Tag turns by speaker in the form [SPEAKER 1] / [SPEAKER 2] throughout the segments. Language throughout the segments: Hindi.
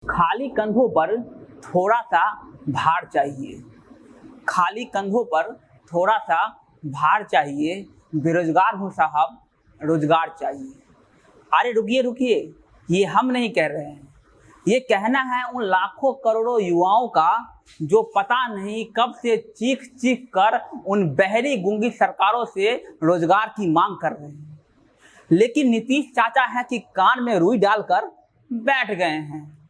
[SPEAKER 1] खाली कंधों पर थोड़ा सा भार चाहिए। खाली कंधों पर थोड़ा सा भार चाहिए। बेरोजगार हूँ साहब, रोजगार चाहिए। अरे रुकिए रुकिए, ये हम नहीं कह रहे हैं, ये कहना है उन लाखों करोड़ों युवाओं का जो पता नहीं कब से चीख चीख कर उन बहरी गूंगी सरकारों से रोजगार की मांग कर रहे हैं। लेकिन नीतीश चाचा है कि कान में रुई डालकर बैठ गए हैं।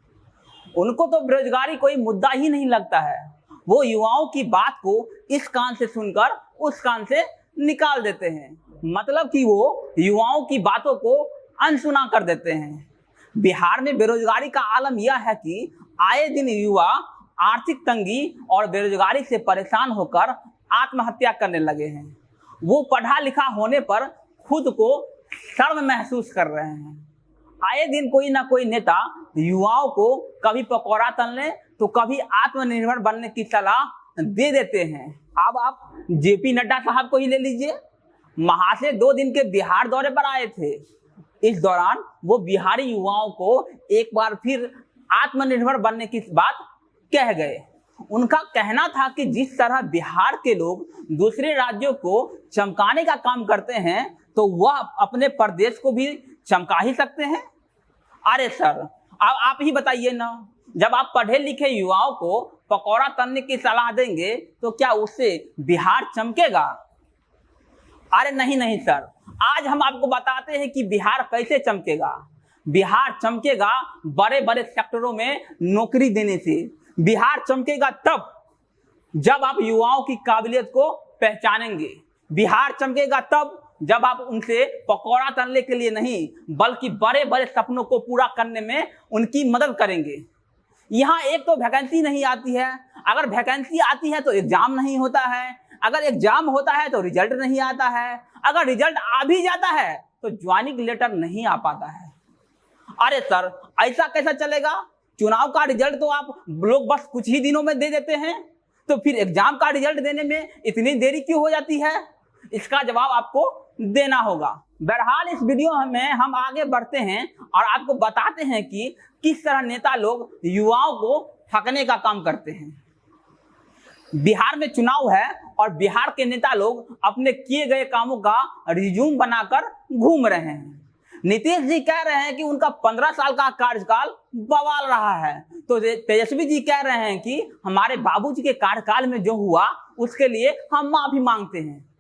[SPEAKER 1] उनको तो बेरोजगारी कोई मुद्दा ही नहीं लगता है। वो युवाओं की बात को इस कान से सुनकर उस कान से निकाल देते हैं। मतलब कि वो युवाओं की बातों को अनसुना कर देते हैं। बिहार में बेरोजगारी का आलम यह है कि आए दिन युवा आर्थिक तंगी और बेरोजगारी से परेशान होकर आत्महत्या करने लगे हैं। वो पढ़ा लिखा होने पर खुद को शर्म महसूस कर रहे हैं। आए दिन कोई ना कोई नेता युवाओं को कभी पकौड़ा तलने तो कभी आत्मनिर्भर बनने की सलाह दे देते हैं। अब आप जेपी नड्डा साहब को ही ले लीजिए। महाशय 2 दिन के बिहार दौरे पर आए थे। इस दौरान वो बिहारी युवाओं को एक बार फिर आत्मनिर्भर बनने की बात कह गए। उनका कहना था कि जिस तरह बिहार के लोग दूसरे राज्यों को चमकाने का काम करते हैं तो वह अपने प्रदेश को भी चमका ही सकते हैं। अरे सर, अब आप ही बताइए ना, जब आप पढ़े लिखे युवाओं को पकौड़ा तलने की सलाह देंगे तो क्या उससे बिहार चमकेगा? अरे नहीं नहीं सर, आज हम आपको बताते हैं कि बिहार कैसे चमकेगा। बिहार चमकेगा बड़े बड़े सेक्टरों में नौकरी देने से। बिहार चमकेगा तब जब आप युवाओं की काबिलियत को पहचानेंगे। बिहार चमकेगा तब जब आप उनसे पकौड़ा तलने के लिए नहीं बल्कि बड़े बड़े सपनों को पूरा करने में उनकी मदद करेंगे। यहाँ एक तो वैकेंसी नहीं आती है, अगर वैकेंसी आती है तो एग्जाम नहीं होता है, अगर एग्जाम होता है तो रिजल्ट नहीं आता है, अगर रिजल्ट आ भी जाता है तो ज्वाइनिंग लेटर नहीं आ पाता है। अरे सर, ऐसा कैसा चलेगा? चुनाव का रिजल्ट तो आप लोग बस कुछ ही दिनों में दे देते हैं, तो फिर एग्जाम का रिजल्ट देने में इतनी देरी क्यों हो जाती है? इसका जवाब आपको देना होगा। बहरहाल इस वीडियो में हम आगे बढ़ते हैं और आपको बताते हैं कि किस तरह नेता लोग युवाओं को ठगने का काम करते हैं। बिहार में चुनाव है और बिहार के नेता लोग अपने किए गए कामों का रिज्यूम बनाकर घूम रहे हैं। नीतीश जी कह रहे हैं कि उनका 15 साल का कार्यकाल बवाल रहा है, तो तेजस्वी जी कह रहे हैं कि हमारे बाबूजी के कार्यकाल में जो हुआ उसके लिए हम माफी मांगते हैं।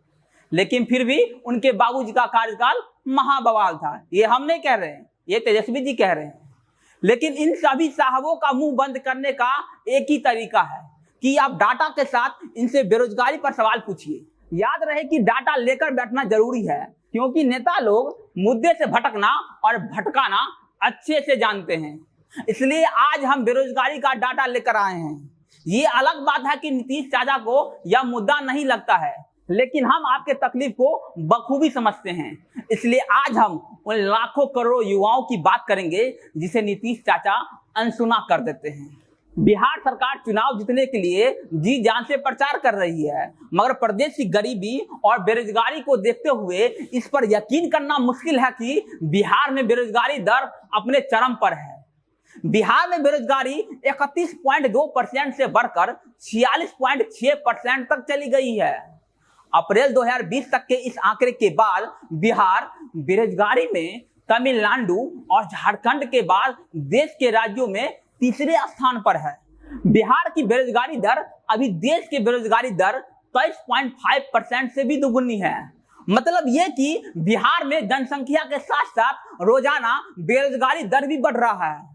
[SPEAKER 1] लेकिन फिर भी उनके बाबूजी का कार्यकाल महाबवाल था। ये हम नहीं कह रहे हैं, ये तेजस्वी जी कह रहे हैं। लेकिन इन सभी साहबों का मुंह बंद करने का एक ही तरीका है कि आप डाटा के साथ इनसे बेरोजगारी पर सवाल पूछिए। याद रहे कि डाटा लेकर बैठना जरूरी है, क्योंकि नेता लोग मुद्दे से भटकना और भटकाना अच्छे से जानते हैं। इसलिए आज हम बेरोजगारी का डाटा लेकर आए हैं। ये अलग बात है कि नीतीश चाचा को यह मुद्दा नहीं लगता है, लेकिन हम आपके तकलीफ को बखूबी समझते हैं। इसलिए आज हम उन लाखों करोड़ों युवाओं की बात करेंगे जिसे नीतीश चाचा अनसुना कर देते हैं। बिहार सरकार चुनाव जीतने के लिए जी जान से प्रचार कर रही है, मगर प्रदेश की गरीबी और बेरोजगारी को देखते हुए इस पर यकीन करना मुश्किल है कि बिहार में बेरोजगारी दर अपने चरम पर है। बिहार में बेरोजगारी 31.2% से बढ़कर 46.6% तक चली गई है। अप्रैल 2020 तक के इस आंकड़े के बाद बिहार बेरोजगारी में तमिलनाडु और झारखंड के बाद देश के राज्यों में तीसरे स्थान पर है। बिहार की बेरोजगारी दर अभी देश की बेरोजगारी दर 23.5% से भी दुगुनी है। मतलब ये कि बिहार में जनसंख्या के साथ साथ रोजाना बेरोजगारी दर भी बढ़ रहा है।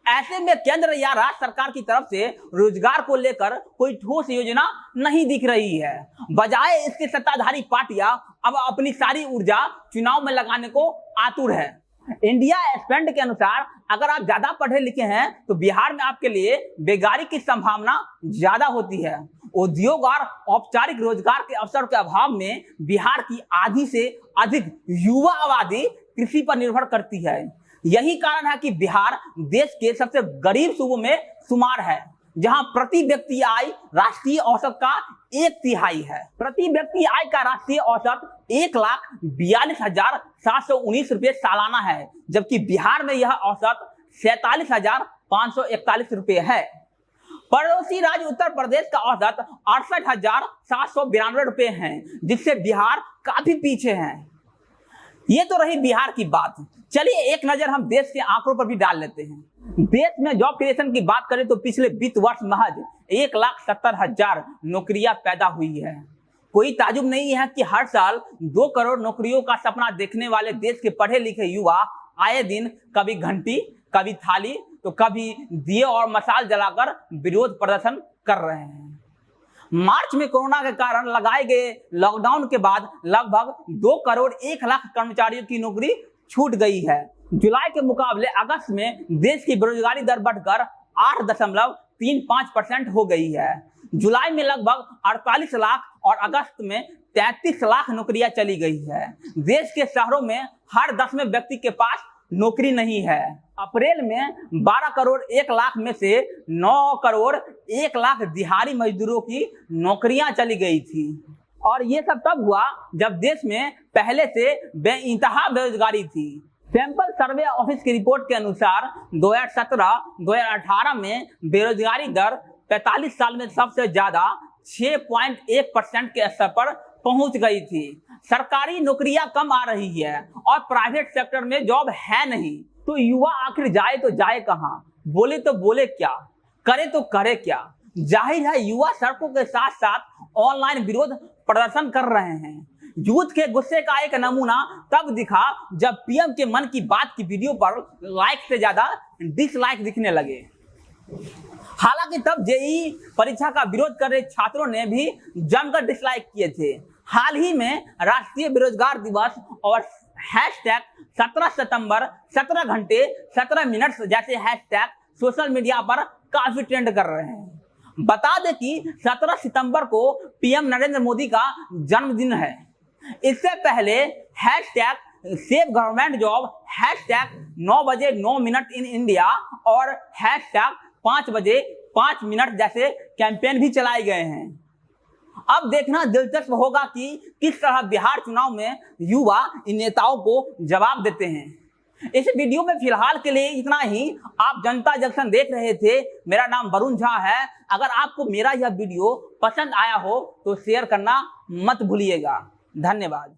[SPEAKER 1] ऐसे में केंद्र या राज्य सरकार की तरफ से रोजगार को लेकर कोई ठोस योजना नहीं दिख रही है। बजाय इसके सत्ताधारी पार्टियां अब अपनी सारी ऊर्जा चुनाव में लगाने को आतुर है। इंडिया स्टैंड के अनुसार अगर आप ज्यादा पढ़े लिखे हैं तो बिहार में आपके लिए बेकारी की संभावना ज्यादा होती है। उद्योग और औपचारिक रोजगार के अवसर के अभाव में बिहार की आधी से अधिक युवा आबादी कृषि पर निर्भर करती है। यही कारण है कि बिहार देश के सबसे गरीब सूबों में शुमार है, जहां प्रति व्यक्ति आय राष्ट्रीय औसत का 1/3 है। प्रति व्यक्ति आय का राष्ट्रीय औसत 1,42,719 रुपये सालाना है, जबकि बिहार में यह औसत 47,000 541 रुपये है। पड़ोसी राज्य उत्तर प्रदेश का औसत 68,792 रुपये है, जिससे बिहार काफी पीछे है। ये तो रही बिहार की बात। चलिए एक नजर हम देश के आंकड़ों पर भी डाल लेते हैं। देश में जॉब क्रिएशन की बात करें तो पिछले वित्त वर्ष महज 1,70,000 नौकरियां पैदा हुई है। कोई ताजुब नहीं है कि हर साल 2 करोड़ नौकरियों का सपना देखने वाले देश के पढ़े लिखे युवा आए दिन कभी घंटी, कभी थाली तो कभी दिए और मशाल जलाकर विरोध प्रदर्शन कर रहे हैं। मार्च में कोरोना के कारण लगाए गए लॉकडाउन के बाद लगभग 2 करोड़ 1 लाख कर्मचारियों की नौकरी छूट गई है। जुलाई के मुकाबले अगस्त में देश की बेरोजगारी दर बढ़कर 8.35% हो गई है। जुलाई में लगभग 48 लाख और अगस्त में 33 लाख नौकरियां चली गई है। देश के शहरों में हर 10वें व्यक्ति के पास नौकरी नहीं है। अप्रैल में 12 करोड़ 1 लाख में से 9 करोड़ 1 लाख दिहाड़ी मजदूरों की नौकरियां चली गई थी। और ये सब तब हुआ जब देश में पहले से बेइंतहा बेरोजगारी थी। सैंपल सर्वे ऑफिस की रिपोर्ट के अनुसार 2017-2018 में बेरोजगारी दर 45 साल में सबसे ज्यादा 6.1% के स्तर पर पहुंच गई थी। सरकारी नौकरियां कम आ रही है और प्राइवेट सेक्टर में जॉब है नहीं, तो युवा आखिर जाए तो जाए कहां? बोले तो बोले क्या, करे तो करे क्या? जाहिर है युवा सड़कों के साथ साथ ऑनलाइन विरोध प्रदर्शन कर रहे हैं। यूथ के गुस्से का एक नमूना तब दिखा जब पीएम के मन की बात की वीडियो पर लाइक से ज्यादा डिसलाइक दिखने लगे। हालांकि तब जेईई परीक्षा का विरोध कर रहे छात्रों ने भी जमकर डिसलाइक किए थे। हाल ही में राष्ट्रीय बेरोजगार दिवस और हैशटैग 17 सितंबर 17 घंटे 17 मिनट जैसे हैशटैग सोशल मीडिया पर काफी ट्रेंड कर रहे हैं। बता दें कि 17 सितंबर को पीएम नरेंद्र मोदी का जन्मदिन है। इससे पहले hashtag save government job, hashtag 9 बजे 9 मिनट इन इंडिया और हैशटैग 5 बजे 5 मिनट जैसे कैंपेन भी चलाए गए हैं। अब देखना दिलचस्प होगा कि किस तरह बिहार चुनाव में युवा इन नेताओं को जवाब देते हैं। इस वीडियो में फिलहाल के लिए इतना ही। आप जनता जंक्शन देख रहे थे। मेरा नाम वरुण झा है। अगर आपको मेरा यह वीडियो पसंद आया हो तो शेयर करना मत भूलिएगा। धन्यवाद।